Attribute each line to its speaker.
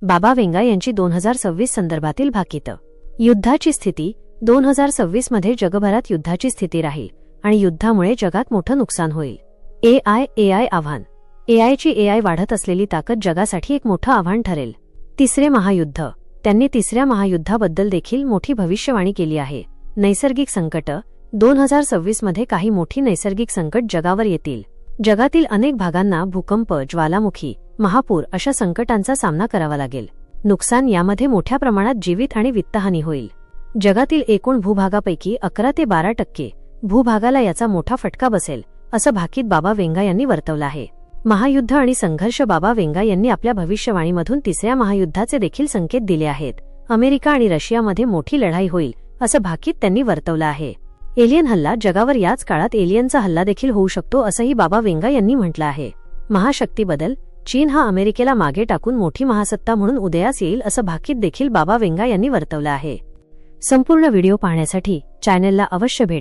Speaker 1: बाबा वेंगा यांची 2026 संदर्भातील भाकितं. युद्धाची स्थिती. 2026 मध्ये जगभरात युद्धाची स्थिती राहील आणि युद्धामुळे जगात मोठं नुकसान होईल. एआय आव्हान. एआय वाढत असलेली ताकद जगासाठी एक मोठं आव्हान ठरेल. तिसरे महायुद्ध. त्यांनी तिसऱ्या महायुद्धाबद्दल देखील मोठी भविष्यवाणी केली आहे. नैसर्गिक संकट. 2026 मध्ये काही मोठी नैसर्गिक संकट जगावर येतील. जगातील अनेक भागांना भूकंप, ज्वालामुखी, महापूर अशा संकटांचा सामना करावा लागेल. नुकसान. यामध्ये मोठ्या प्रमाणात जीवित आणि वित्तहानी होईल. जगातील एकूण भूभागापैकी 11 ते 12% भूभागाला याचा मोठा फटका बसेल, असं भाकीत बाबा वेंगा यांनी वर्तवलं आहे. महायुद्ध आणि संघर्ष. बाबा वेंगा यांनी आपल्या भविष्यवाणीमधून तिसऱ्या महायुद्धाचे देखील संकेत दिले आहेत. अमेरिका आणि रशियामध्ये मोठी लढाई होईल, असं भाकीत त्यांनी वर्तवलं आहे. एलियन हल्ला. जगावर याच काळात एलियनचा हल्ला देखील होऊ शकतो, असंही बाबा वेंगा यांनी म्हटलं आहे. महाशक्ती बदल. चीन हा अमेरिकेला मागे टाकून मोठी महासत्ता म्हणून उदयास येईल, असं भाकीत देखील बाबा वेंगा यांनी वर्तवलं आहे. संपूर्ण व्हिडिओ पाहण्यासाठी चॅनलला अवश्य भेट